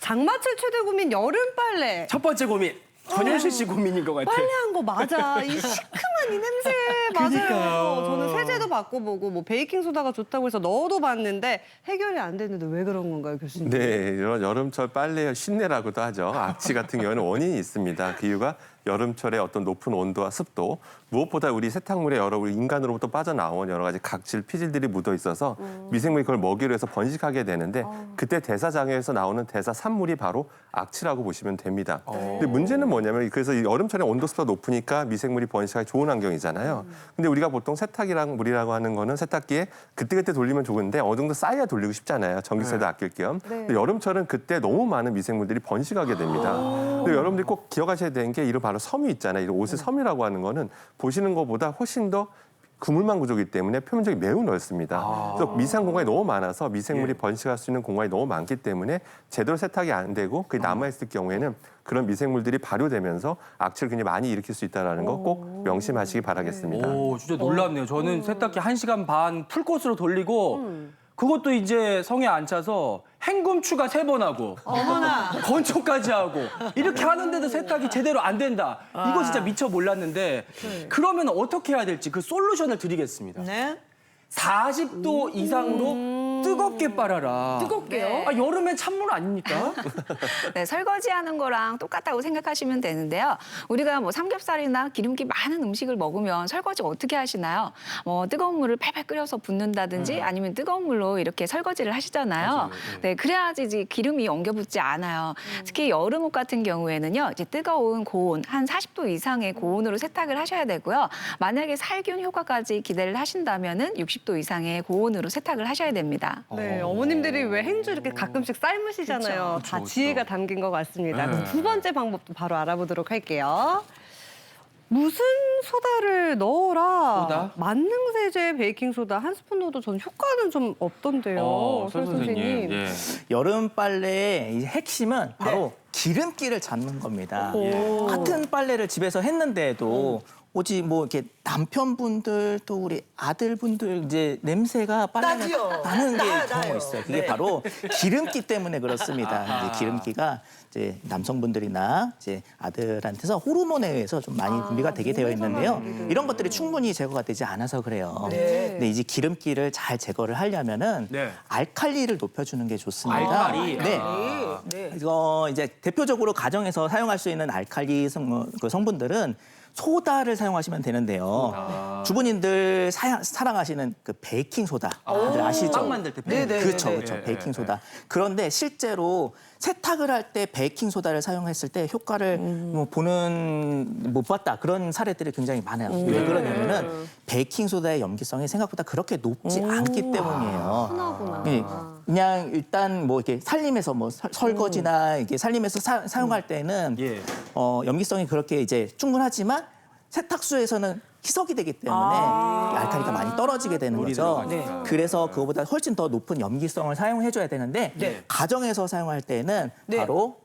장마철 최대 고민 여름 빨래. 첫 번째 고민. 전현실 씨 고민인 것 같아요. 빨래한 거 맞아. 이 시큼한 이 냄새 맞아요. 그러니까요. 저는 세제도 바꿔보고 뭐 베이킹 소다가 좋다고 해서 넣어도 봤는데 해결이 안 됐는데 왜 그런 건가요, 교수님? 네, 이런 여름철 빨래의 신내라고도 하죠. 악취 같은 경우는 원인이 있습니다. 그 이유가 여름철에 어떤 높은 온도와 습도, 무엇보다 우리 세탁물에 여러 우리 인간으로부터 빠져나온 여러 가지 각질, 피질들이 묻어 있어서 미생물이 그걸 먹이로 해서 번식하게 되는데 그때 대사장에서 나오는 대사 산물이 바로 악취라고 보시면 됩니다. 근데 문제는 뭐냐면 그래서 이 여름철에 온도 습도가 높으니까 미생물이 번식하기 좋은 환경이잖아요. 근데 우리가 보통 세탁이랑 물이라고 하는 거는 세탁기에 그때그때 돌리면 좋은데 어느 정도 쌓여야 돌리고 싶잖아요. 전기세도 아낄 겸. 근데 여름철은 그때 너무 많은 미생물들이 번식하게 됩니다. 근데 여러분들이 꼭 기억하셔야 되는 게 이런 바로 섬유 있잖아요. 이런 옷의 섬유라고 하는 거는 보시는 것보다 훨씬 더 그물망 구조이기 때문에 표면적이 매우 넓습니다. 그래서 미세한 공간이 너무 많아서 미생물이 번식할 수 있는 공간이 너무 많기 때문에 제대로 세탁이 안 되고 그게 남아있을 경우에는 그런 미생물들이 발효되면서 악취를 굉장히 많이 일으킬 수 있다는 거 꼭 명심하시기 바라겠습니다. 오, 진짜 놀랍네요. 저는 세탁기 1시간 반 풀코스로 돌리고 그것도 이제 성에 안 차서 헹굼추가 3번 하고 어머나. 건초까지 하고 이렇게 하는데도 세탁이 제대로 안 된다. 이거 진짜 미처 몰랐는데 그러면 어떻게 해야 될지 그 솔루션을 드리겠습니다. 네. 40도 이상으로 뜨겁게 빨아라. 뜨겁게요? 아, 여름엔 찬물 아닙니까? 네, 설거지하는 거랑 똑같다고 생각하시면 되는데요. 우리가 뭐 삼겹살이나 기름기 많은 음식을 먹으면 설거지 어떻게 하시나요? 뜨거운 물을 팔팔 끓여서 붓는다든지 아니면 뜨거운 물로 이렇게 설거지를 하시잖아요. 네, 그래야지 이제 기름이 엉겨붙지 않아요. 특히 여름 옷 같은 경우에는요, 이제 뜨거운 고온, 한 40도 이상의 고온으로 세탁을 하셔야 되고요. 만약에 살균 효과까지 기대를 하신다면은 60도 이상의 고온으로 세탁을 하셔야 됩니다. 네, 어머님들이 왜 행주 이렇게 가끔씩 삶으시잖아요. 다 지혜가 담긴 것 같습니다. 그럼 두 번째 방법도 바로 알아보도록 할게요. 무슨 소다를 넣어라. 소다? 만능세제, 베이킹소다 한 스푼 넣어도 저는 효과는 좀 없던데요. 설 선생님. 예. 여름 빨래의 이 핵심은 바로 기름기를 잡는 겁니다. 같은 빨래를 집에서 했는데도 오직 뭐 이렇게 남편분들 또 우리 아들분들 이제 냄새가 빨래가 나지요. 나는 게 나요. 경우가 있어요. 그게 바로 기름기 때문에 그렇습니다. 이제 기름기가 이제 남성분들이나 이제 아들한테서 호르몬에 의해서 좀 많이 분비가 되게 되어 있는데요. 이런 것들이 충분히 제거가 되지 않아서 그래요. 근데 이제 기름기를 잘 제거를 하려면은 네. 알칼리를 높여주는 게 좋습니다. 알칼리? 네. 네. 이거 이제 대표적으로 가정에서 사용할 수 있는 알칼리 성분들은 소다를 사용하시면 되는데요. 주부님들 사랑하시는 그 베이킹 소다 다들 아시죠? 빵 만들 때 베이킹. 네네. 그렇죠, 네, 그렇죠. 베이킹 소다. 그런데 실제로 세탁을 할 때 베이킹 소다를 사용했을 때 효과를 못 봤다 그런 사례들이 굉장히 많아요. 왜 그러냐면은 베이킹 소다의 염기성이 생각보다 그렇게 높지 않기 때문이에요. 흔하구나. 예, 그냥 일단 뭐 이렇게 살림에서 뭐 설거지나 이게 살림에서 사용할 때는 예. 염기성이 그렇게 이제 충분하지만 세탁소에서는 희석이 되기 때문에 알칼리가 많이 떨어지게 되는 물이 거죠. 들어가니까. 그래서 그거보다 훨씬 더 높은 염기성을 사용해줘야 되는데 가정에서 사용할 때는 바로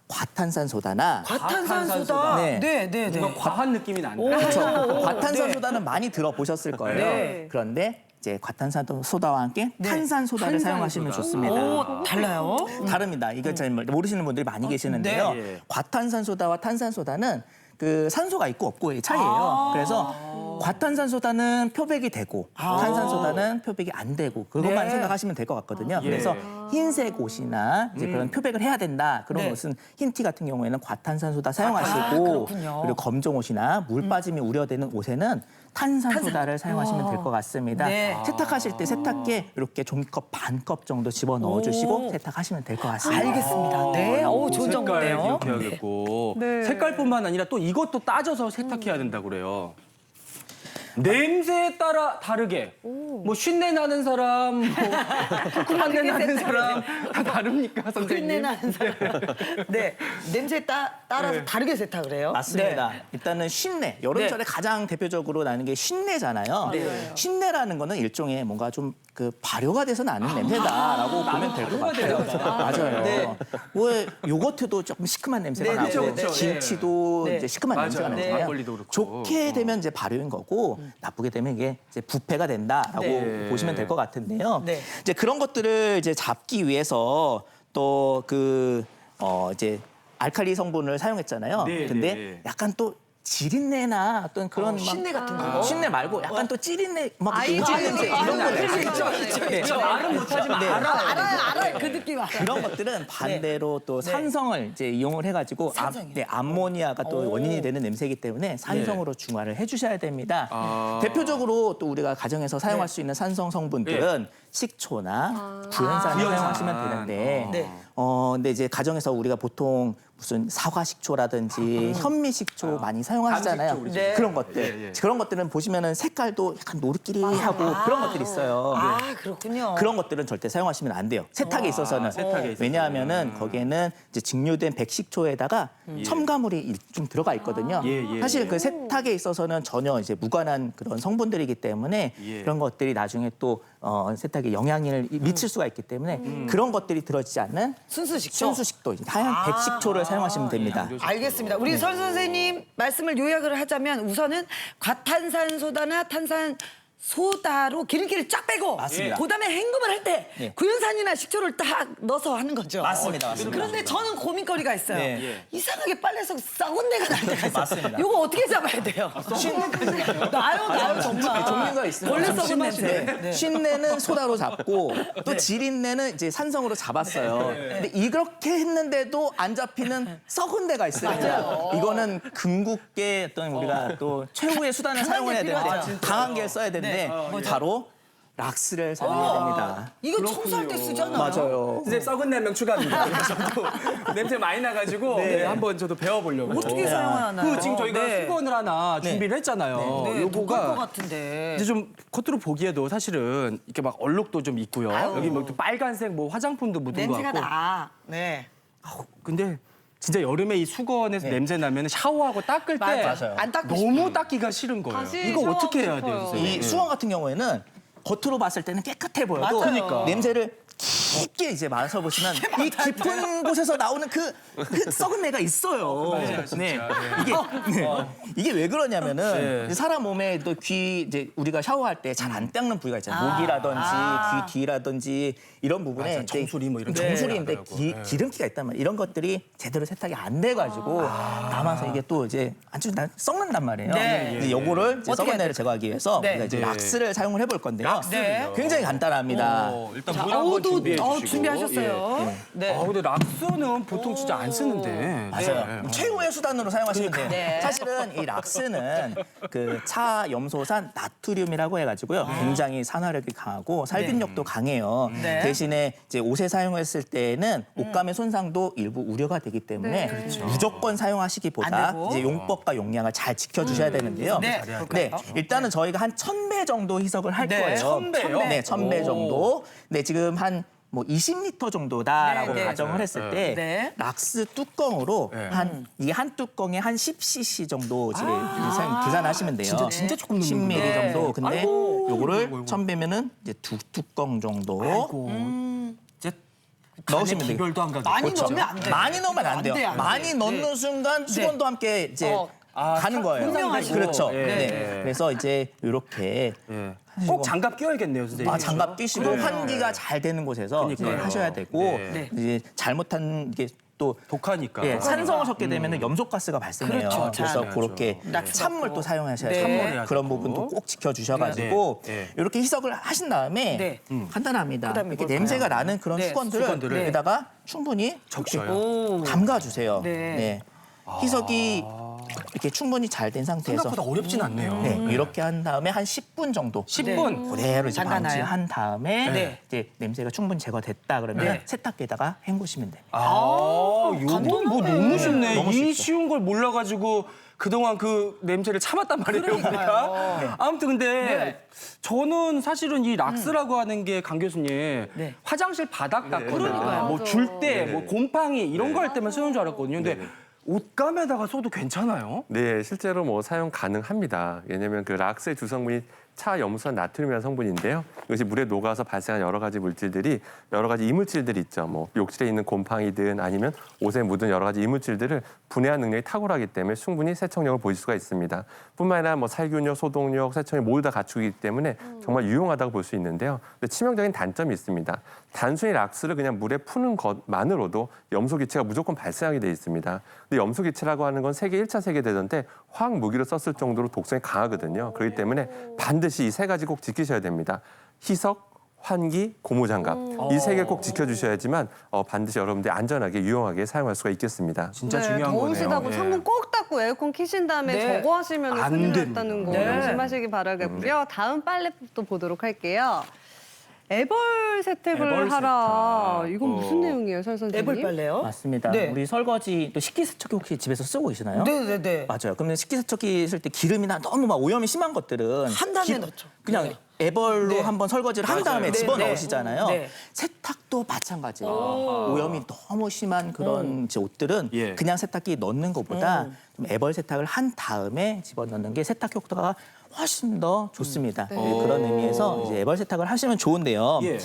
과탄산소다나 과탄산소다. 네. 네. 뭔가 과한 느낌이 난다. 그렇죠. 과탄산소다는 많이 들어보셨을 거예요. 네. 그런데 이제 과탄산소다와 함께 탄산소다를 사용하시면 좋습니다. 오, 달라요? 다릅니다. 이걸 잘 모르시는 분들이 많이 계시는데요. 네. 예. 과탄산소다와 탄산소다는 그 산소가 있고 없고의 차이예요. 그래서 과탄산소다는 표백이 되고 탄산소다는 표백이 안 되고 그것만 생각하시면 될 것 같거든요. 그래서 흰색 옷이나 이제 그런 표백을 해야 된다. 그런 옷은 흰 티 같은 경우에는 과탄산소다 사용하시고 그렇군요. 그리고 검정 옷이나 물 빠짐이 우려되는 옷에는 탄산소다를 사용하시면 될 것 같습니다. 네. 세탁하실 때 세탁기에 이렇게 종이컵 반 컵 정도 집어 넣어주시고 세탁하시면 될 것 같습니다. 알겠습니다. 네. 오, 좋은 색깔 정보네요. 기억해야겠고 네. 색깔뿐만 아니라 또 이것도 따져서 세탁해야 된다고 그래요. 냄새에 따라 다르게 뭐 쉰내 나는 사람, 뭐 쿰쿰한내 나는 사람 다 다릅니까, 선생님? 흉내 나는 사람. 네. 냄새에 따라서 다르게 세탁을 해요. 맞습니다. 네. 일단은 쉰내. 여름철에 가장 대표적으로 나는 게 쉰내잖아요. 쉰내라는 거는 일종의 뭔가 좀 그 발효가 돼서 나는 냄새다라고 보면 될 것 같아요. 맞아요. 네. 왜 요거트도 조금 시큼한 냄새가 네, 나고 그렇죠, 그렇죠. 김치도 네. 이제 시큼한 맞아요. 냄새가 네. 나잖아요. 막걸리도 그렇고. 좋게 되면 이제 발효인 거고 나쁘게 되면 이게 이제 부패가 된다라고 네. 보시면 될 것 같은데요. 네. 이제 그런 것들을 이제 잡기 위해서 또 그 이제 알칼리 성분을 사용했잖아요. 네, 근데 네. 약간 또 지린내나 어떤 그런 막 신내 같은 거? 신내 말고 약간 또 찌린내 막 아이고, 우진 냄새 아이고, 이런 거 아이고, 낼 수 아이고, 있죠. 아이고, 네. 말은 못하지만 네. 알아요. 그 느낌 알아요. 그런 것들은 반대로 또 산성을 이제 이용을 해가지고 산성이요? 암모니아가 또 원인이 되는 냄새이기 때문에 산성으로 중화를 해주셔야 됩니다. 대표적으로 또 우리가 가정에서 사용할 수 있는 산성 성분들은 식초나 구연산을 사용하시면 되는데, 네. 근데 이제 가정에서 우리가 보통 무슨 사과 식초라든지 현미 식초 많이 사용하시잖아요. 감식초 그러죠. 네. 그런 것들, 그런 것들은 보시면은 색깔도 약간 노릇끼리하고 그런 것들이 있어요. 아, 그렇군요. 그런 것들은 절대 사용하시면 안 돼요. 세탁에 있어서는. 세탁에 있어서. 왜냐하면은 거기에는 이제 증류된 백식초에다가 첨가물이 좀 들어가 있거든요. 예. 사실 그 세탁에 있어서는 전혀 이제 무관한 그런 성분들이기 때문에 예. 그런 것들이 나중에 또 세탁에 영향을 미칠 수가 있기 때문에 그런 것들이 들어있지 않는 순수식초? 순수식도, 하얀 백식초를 사용하시면 됩니다. 알겠습니다. 우리 설 선생님 말씀을 요약을 하자면 우선은 과탄산소다나 탄산소다로 기름기를 쫙 빼고 맞습니다. 그다음에 헹굼을 할 때 네. 구연산이나 식초를 딱 넣어서 하는 거죠. 맞습니다. 그런데 저는 고민거리가 있어요. 네. 이상하게 빨래에서 썩은 데가 날 때가 있어요. 맞습니다. 이거 어떻게 잡아야 돼요? 나요 정말. 종류가 있어요. 원래 좀 썩은 심하시네. 냄새. 네. 쉰내는 소다로 잡고 또 지린내는 이제 산성으로 잡았어요. 근데 이렇게 했는데도 안 잡히는 썩은 데가 있어요. 이거는 궁극계 어떤 우리가 또 최후의 수단을 사용해야 되는데 강한 게 써야 되는데 바로 락스를 사용해야 됩니다. 이거 청소할 때 쓰잖아요. 맞아요. 이제 썩은 냉면 추가합니다. 저도 냄새 많이 나가지고 네, 한번 저도 배워보려고. 어떻게 사용하나요? 그 지금 저희가 네. 수건을 하나 준비를 했잖아요. 네, 독할 것 요거가 같은데. 이제 좀 겉으로 보기에도 사실은 이렇게 막 얼룩도 좀 있고요. 여기 뭐 또 빨간색 뭐 화장품도 묻은 것 냄새가 같고. 나. 네. 근데 진짜 여름에 이 수건에서 냄새 나면 샤워하고 닦을 때 맞아요. 안 닦고 너무 닦기가 싫은 거예요. 다시 이거 어떻게 해야 샤워하고 돼요, 싶어요. 선생님? 이 수건 같은 경우에는 겉으로 봤을 때는 깨끗해 보여도 그러니까. 냄새를 깊게 이제 맡아보시면 이 깊은 곳에서 나오는 그 썩은 내가 있어요. 네. 이게 왜 그러냐면은 이제 사람 몸에 또 귀 이제 우리가 샤워할 때 잘 안 닦는 부위가 있잖아요. 목이라든지 귀 뒤라든지 이런 부분에 맞아, 이제 정수리 뭐 이런 거 정수리인데 하더라고요. 기름기가 있단 말이에요. 이런 것들이 제대로 세탁이 안 돼가지고 남아서 이게 또 이제 아주 썩는단 말이에요. 네. 이제 요거를 이제 어떻게 썩은 해야 내를 제거하기 위해서 네. 우리가 이제 네. 락스를 사용을 해볼 건데요. 네. 굉장히 간단합니다. 일단 자, 물 한번 준비해 주시고. 준비하셨어요. 네. 근데 락스는 보통 진짜 안 쓰는데. 맞아요. 최후의 수단으로 사용하시면 돼요. 네. 사실은 이 락스는 그 차염소산 나트륨이라고 해가지고요. 굉장히 산화력이 강하고 살균력도 강해요. 네. 대신에 이제 옷에 사용했을 때는 옷감의 손상도 일부 우려가 되기 때문에 무조건 안 사용하시기보다 되고. 이제 용법과 용량을 잘 지켜주셔야 되는데요. 네. 네, 일단은 저희가 한 1000배 정도 희석을 할 네. 거예요. 1000배요? 네, 1000배 정도. 네, 지금 한 뭐 20리터 정도다라고 네, 네. 가정을 했을 때 네. 락스 뚜껑으로 이게 한 뚜껑에 한 10cc 정도 이제 계산하시면 돼요. 진짜 조금 넣는 10ml 네. 정도. 근데 요거를 1000배면은 이제 2뚜껑 정도 이제 넣으시면 돼요. 기별도 안 가게. 많이 그렇죠. 넣으면 안 돼요. 많이 넣으면 안 돼요. 안 돼, 안 돼. 많이 넣는 순간 수건도 함께 이제 가는 거예요. 분명하시고. 그렇죠. 예. 네. 그래서 이제 이렇게 꼭 장갑 끼워야겠네요, 선생님. 장갑 끼시고 환기가 잘 되는 곳에서 이제 그러니까요. 하셔야 되고 네. 이제 잘못한 게 또 독하니까. 예, 산성을 섞게 되면 염소가스가 발생해요. 그렇죠. 그래서 잘 그렇게 낙서 찬물 또 사용하셔야 네. 돼요. 찬물 그런 부분도 꼭 지켜주셔가지고 네. 네. 이렇게 희석을 하신 다음에 네. 간단합니다. 그다음에 이렇게 뭘까요? 냄새가 나는 그런 네, 수건들을 여기다가 충분히 적셔요. 담가주세요. 네. 네. 희석이 이렇게 충분히 잘 된 상태에서 생각보다 어렵진 않네요. 네, 이렇게 한 다음에 한 10분 정도 10분. 그대로 이제 잠가놔요? 방치한 다음에 네. 이제 냄새가 충분히 제거됐다 그러면 네. 세탁기에다가 헹구시면 돼요. 요건 뭐 너무 쉽네. 너무 이 쉽죠. 쉬운 걸 몰라가지고 그동안 그 냄새를 참았단 말이에요, 우리가. 아무튼 근데 저는 사실은 이 락스라고 하는 게 강 교수님 네. 화장실 바닥 닦거나 뭐 줄 때, 뭐 곰팡이 이런 거 할 때만 쓰는 줄 알았거든요. 근데 옷감에다가 써도 괜찮아요? 네, 실제로 뭐 사용 가능합니다. 왜냐하면 그 락스의 주성분이 차 염수한 나트륨이라는 성분인데요. 이것이 물에 녹아서 발생한 여러 가지 물질들이 여러 가지 이물질들이 있죠. 뭐 욕실에 있는 곰팡이든 아니면 옷에 묻은 여러 가지 이물질들을 분해한 능력이 탁월하기 때문에 충분히 세척력을 보일 수가 있습니다. 뿐만 아니라 뭐 살균력, 소독력, 세척력 모두 다 갖추기 때문에 정말 유용하다고 볼 수 있는데요. 근데 치명적인 단점이 있습니다. 단순히 락스를 그냥 물에 푸는 것만으로도 염소 기체가 무조건 발생하게 돼 있습니다. 근데 염소 기체라고 하는 건 세계 1차 세계대전 때 화학 무기로 썼을 정도로 독성이 강하거든요. 그렇기 때문에 반드시 이 세 가지 꼭 지키셔야 됩니다. 희석, 환기, 고무장갑 이 세 개를 꼭 지켜주셔야지만 반드시 여러분들이 안전하게 유용하게 사용할 수가 있겠습니다. 진짜 중요한 거네요. 더우시다고 예. 창문 꼭 닫고 에어컨 켜신 다음에 네. 저거 하시면 안 큰일 됩니다. 났다는 거 네. 조심하시기 바라겠고요. 다음 빨래법도 보도록 할게요. 애벌 세탁을 애벌 하라. 세탁. 이건 무슨 내용이에요, 설 선생님? 애벌 빨래요? 맞습니다. 네. 우리 설거지 또 식기세척기 혹시 집에서 쓰고 계시나요? 네네네. 맞아요. 그러면 식기세척기 쓸 때 기름이나 너무 막 오염이 심한 것들은 한 다음에 넣죠. 그냥 네. 애벌로 네. 한번 설거지를 한 다음에 네, 집어넣으시잖아요. 네. 세탁도 마찬가지예요. 오염이 너무 심한 그런 이제 옷들은 예. 그냥 세탁기 넣는 것보다 좀 애벌 세탁을 한 다음에 집어넣는 게 세탁 효과가 훨씬 더 좋습니다. 그런 의미에서 이제 애벌 세탁을 하시면 좋은데요. 예.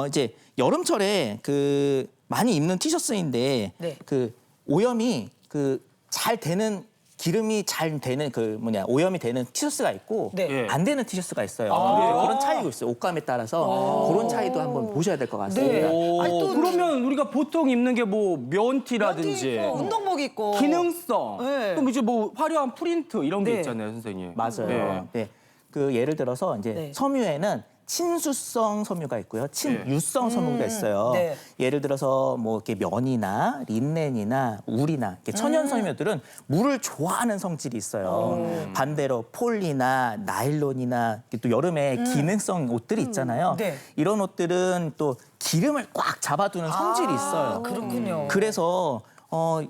이제 여름철에 그 많이 입는 티셔츠인데 네. 그 오염이 그 잘 되는 기름이 잘 되는 그 오염이 되는 티셔츠가 있고 네. 예. 안 되는 티셔츠가 있어요. 그래요? 그런 차이가 있어요. 옷감에 따라서 그런 차이도 한번 보셔야 될 것 같습니다. 네. 아니, 또 그러면 우리가 보통 입는 게 뭐 면티라든지 있고, 운동복 있고. 기능성, 네. 또 이제 뭐 화려한 프린트 이런 게 네. 있잖아요, 선생님. 맞아요. 네. 네. 그 예를 들어서 이제 네. 섬유에는 친수성 섬유가 있고요, 친유성 섬유가 있어요. 네. 예를 들어서 뭐 이렇게 면이나 린넨이나 울이나 이렇게 천연 섬유들은 물을 좋아하는 성질이 있어요. 반대로 폴리나 나일론이나 또 여름에 기능성 옷들이 있잖아요. 네. 이런 옷들은 또 기름을 꽉 잡아두는 성질이 있어요. 그렇군요. 그래서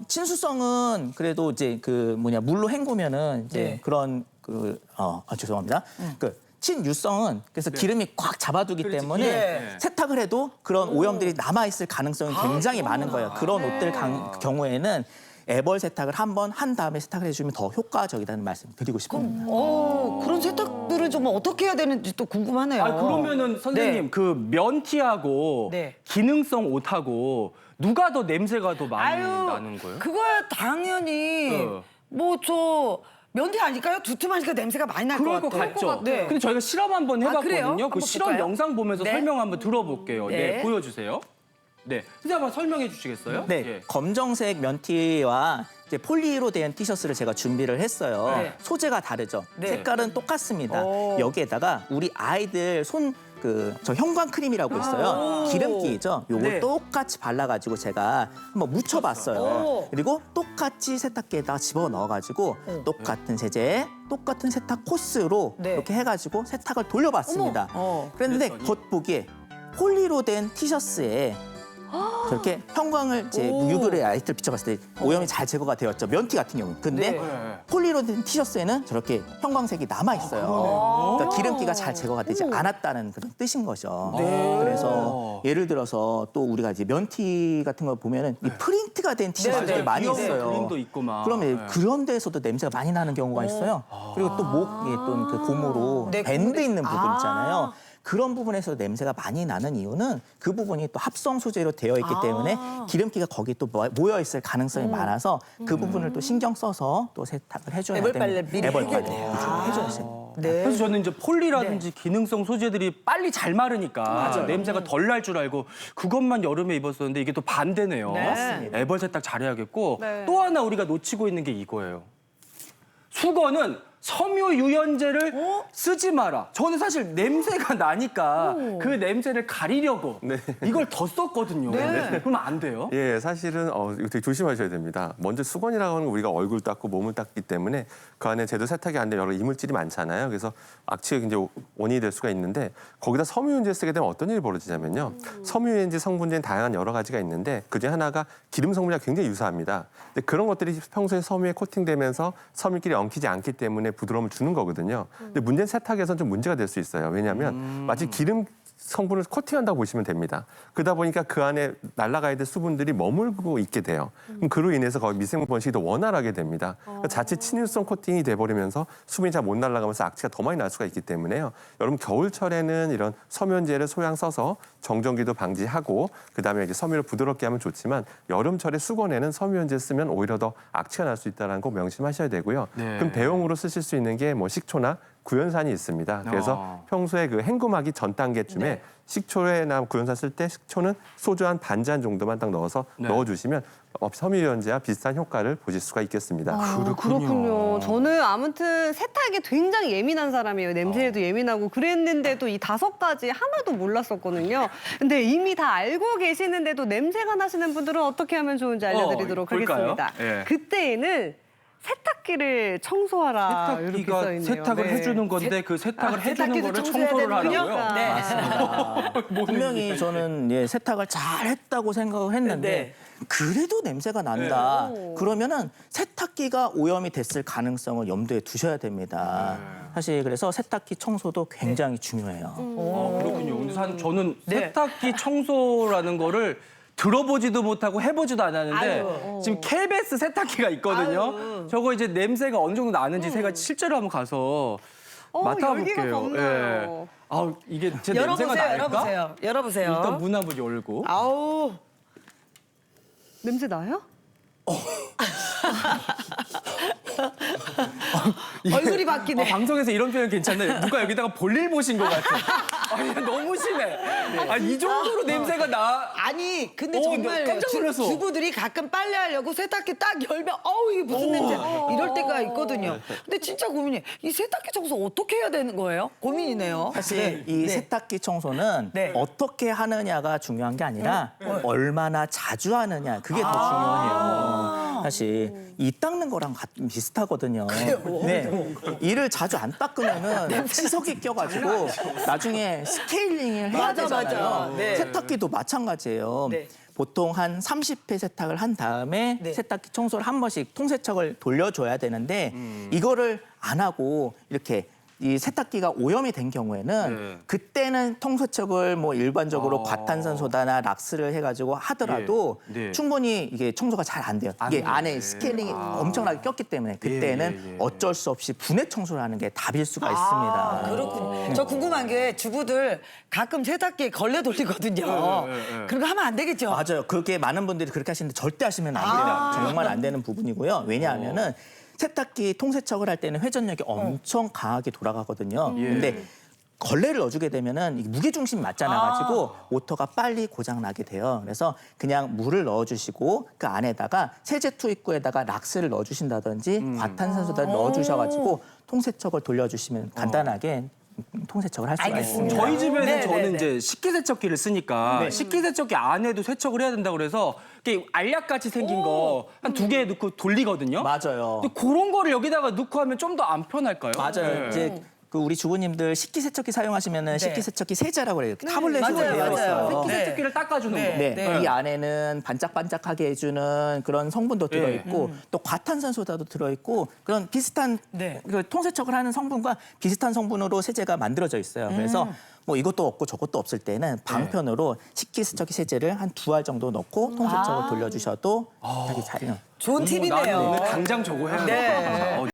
친수성은 그래도 이제 물로 헹구면은 이제 네. 그런 죄송합니다. 그 친유성은 그래서 기름이 꽉 잡아두기 때문에 네. 세탁을 해도 그런 오염들이 남아 있을 가능성이 굉장히 많은 거예요. 그런 옷들 경우에는 애벌 세탁을 한번 한 다음에 세탁을 해주면 더 효과적이라는 말씀 드리고 싶습니다. 그런 세탁들은 좀 어떻게 해야 되는지 또 궁금하네요. 그러면은 선생님 네. 그 면티하고 네. 기능성 옷하고 누가 더 냄새가 더 많이 나는 거예요? 그거야 당연히 뭐 저 면티 아닐까요? 두툼하니까 냄새가 많이 날 것 그럴 같아요. 것 같죠. 네. 근데 저희가 실험 한번 그래요? 해봤거든요. 그 한번 실험 볼까요? 영상 보면서 네. 설명 한번 들어볼게요. 네, 네. 보여주세요. 네, 선생님 한번 설명해 주시겠어요? 네, 예. 검정색 면티와 이제 폴리로 된 티셔츠를 제가 준비를 했어요. 네. 소재가 다르죠. 네. 색깔은 똑같습니다. 오. 여기에다가 우리 아이들 저 형광 크림이라고 있어요. 기름기죠. 요걸 네. 똑같이 발라가지고 제가 한번 묻혀봤어요. 오. 그리고 똑같이 세탁기에다 집어 넣어가지고 똑같은 세제, 똑같은 세탁 코스로 네. 이렇게 해가지고 세탁을 돌려봤습니다. 어머. 그랬는데 그랬더니? 겉보기에 폴리로 된 티셔츠에 저렇게 형광을 이제 UV를 라이트를 비춰봤을 때 오염이 잘 제거가 되었죠. 면티 같은 경우는. 근데 네. 폴리로 된 티셔츠에는 저렇게 형광색이 남아 있어요. 그러니까 기름기가 잘 제거가 되지 않았다는 그런 뜻인 거죠. 그래서 예를 들어서 또 우리가 이제 면티 같은 걸 보면은 이 프린트가 된 티셔츠들 네. 많이 귀여운 있어요. 그림도 있고 막. 그러면 네. 그런 데에서도 냄새가 많이 나는 경우가 있어요. 그리고 또 목에 또 그 고무로 네, 밴드 고무로- 있는 부분 아. 있잖아요. 그런 부분에서 냄새가 많이 나는 이유는 그 부분이 또 합성 소재로 되어 있기 때문에 기름기가 거기 또 모여 있을 가능성이 많아서 그 부분을 또 신경 써서 또 세탁을 해줘야 애벌 됩니다. 빨래 미리 애벌 해줘야 빨래 돼요. 무조건 해줘야 돼요. 네. 그래서 저는 이제 폴리라든지 기능성 소재들이 빨리 잘 마르니까 냄새가 덜 날 줄 알고 그것만 여름에 입었었는데 이게 또 반대네요. 네. 맞습니다. 애벌 세탁 잘해야겠고 네. 또 하나 우리가 놓치고 있는 게 이거예요. 수건은 섬유 유연제를 쓰지 마라. 저는 사실 냄새가 나니까 그 냄새를 가리려고 이걸 더 썼거든요. 그러면 안 돼요? 예, 사실은 이거 되게 조심하셔야 됩니다. 먼저 수건이라고 하는 건 우리가 얼굴 닦고 몸을 닦기 때문에 그 안에 제대로 세탁이 안 되는 여러 이물질이 많잖아요. 그래서 악취가 굉장히 원인이 될 수가 있는데 거기다 섬유유연제 쓰게 되면 어떤 일이 벌어지냐면요. 섬유유연제 성분들은 다양한 여러 가지가 있는데 그중에 하나가 기름 성분이랑 굉장히 유사합니다. 근데 그런 것들이 평소에 섬유에 코팅되면서 섬유끼리 엉키지 않기 때문에 부드러움을 주는 거거든요. 근데 문제는 세탁에서는 좀 문제가 될 수 있어요. 왜냐하면 마치 기름 성분을 코팅한다고 보시면 됩니다. 그러다 보니까 그 안에 날아가야 될 수분들이 머물고 있게 돼요. 그럼 그로 인해서 거기 미생물 번식이 더 원활하게 됩니다. 그러니까 자체 친유성 코팅이 돼버리면서 수분이 잘 못 날아가면서 악취가 더 많이 날 수가 있기 때문에요. 여러분 겨울철에는 이런 섬유유연제를 소량 써서 정전기도 방지하고 그다음에 이제 섬유를 부드럽게 하면 좋지만 여름철에 수건에는 섬유유연제 쓰면 오히려 더 악취가 날 수 있다는 거 명심하셔야 되고요. 네. 그럼 배용으로 쓰실 수 있는 게 뭐 식초나 구연산이 있습니다. 그래서 평소에 그 헹굼하기 전 단계쯤에 식초나 구연산 쓸 때 식초는 소주 한 반 잔 정도만 딱 넣어서 넣어주시면 섬유유연제와 비슷한 효과를 보실 수가 있겠습니다. 그렇군요. 저는 아무튼 세탁에 굉장히 예민한 사람이에요. 냄새에도 예민하고 그랬는데도 이 5가지 하나도 몰랐었거든요. 근데 이미 다 알고 계시는데도 냄새가 나시는 분들은 어떻게 하면 좋은지 알려드리도록 볼까요? 하겠습니다. 예. 그때에는 세탁기를 청소하라 이렇게 세탁기가 써있네요. 세탁을 네. 해주는 건데 그 세탁을 해주는 세탁기도 거를 청소해야 청소를 되는군요. 하라고요? 네. 맞습니다. 분명히 저는 세탁을 잘 했다고 생각을 했는데 그래도 냄새가 난다. 그러면은 세탁기가 오염이 됐을 가능성을 염두에 두셔야 됩니다. 사실 그래서 세탁기 청소도 굉장히 중요해요. 그렇군요. 근데 저는 세탁기 청소라는 거를 들어보지도 못하고 해보지도 않았는데 지금 KBS 세탁기가 있거든요. 저거 이제 냄새가 어느 정도 나는지 제가 실제로 한번 가서 맡아볼게요. 열기가 겁나요. 아 이게 제 냄새가 날까? 열어보세요. 일단 문 한번 열고. 아우. 냄새 나요? 얼굴이 바뀌네. 방송에서 이런 표현 괜찮나요? 누가 여기다가 볼일 보신 것 같아. 아니 너무 심해. 이 정도로 냄새가 나. 아니 근데 나 정말 깜짝 놀랐어. 주부들이 가끔 빨래하려고 세탁기 딱 열면 어우 이게 무슨 냄새 이럴 때가 있거든요. 근데 진짜 고민이 이 세탁기 청소 어떻게 해야 되는 거예요? 고민이네요. 사실 이 세탁기 청소는 네. 어떻게 하느냐가 중요한 게 아니라 얼마나 자주 하느냐 그게 더 중요해요. 사실 이 닦는 거랑 비슷하거든요. 네. 이를 자주 안 닦으면은 치석이 껴가지고 나중에 스케일링을 해야 맞아, 되잖아요. 맞아. 네. 세탁기도 마찬가지예요. 네. 보통 한 30회 세탁을 한 다음에 네. 세탁기 청소를 한 번씩 통세척을 돌려줘야 되는데 이거를 안 하고 이렇게 이 세탁기가 오염이 된 경우에는 그때는 통세척을 뭐 일반적으로 과탄산소다나 락스를 해가지고 하더라도 충분히 이게 청소가 잘 안 돼요. 이게 안에 스케일링이 엄청나게 꼈기 때문에 그때는 어쩔 수 없이 분해 청소를 하는 게 답일 수가 있습니다. 그렇군요. 저 궁금한 게 주부들 가끔 세탁기에 걸레 돌리거든요. 그런 거 하면 안 되겠죠? 맞아요. 그렇게 많은 분들이 그렇게 하시는데 절대 하시면 안 됩니다. 정말 안 되는 부분이고요. 왜냐하면은 세탁기 통세척을 할 때는 회전력이 엄청 강하게 돌아가거든요. 근데 걸레를 넣어주게 되면은 이게 무게중심이 맞잖아가지고 모터가 빨리 고장 나게 돼요. 그래서 그냥 물을 넣어주시고 그 안에다가 세제 투입구에다가 락스를 넣어주신다든지 과탄산소를 넣어주셔가지고 통세척을 돌려주시면 간단하게 통세척을 할 수가 있습니다. 저희 집에는 네, 저는 네, 네. 이제 식기세척기를 쓰니까 식기세척기 안에도 세척을 해야 된다고 그래서 이렇게 알약같이 생긴 거 한 2개 넣고 돌리거든요. 맞아요. 근데 그런 거를 여기다가 넣고 하면 좀 더 안 편할까요? 맞아요. 네. 이제 그 우리 주부님들 식기세척기 사용하시면은 식기세척기 세제라고 그래요. 타블렛으로 맞아요, 되어 맞아요. 있어요. 식기세척기를 닦아주는 거. 네, 이 안에는 반짝반짝하게 해주는 그런 성분도 들어있고 또 과탄산소다도 들어있고 그런 비슷한 그 통세척을 하는 성분과 비슷한 성분으로 세제가 만들어져 있어요. 그래서 뭐 이것도 없고 저것도 없을 때는 방편으로 식기세척기 세제를 한 2알 정도 넣고 통세척을 돌려주셔도 되게 잘. 좋은 나는 팁이네요. 오늘 당장 저거 해야 돼.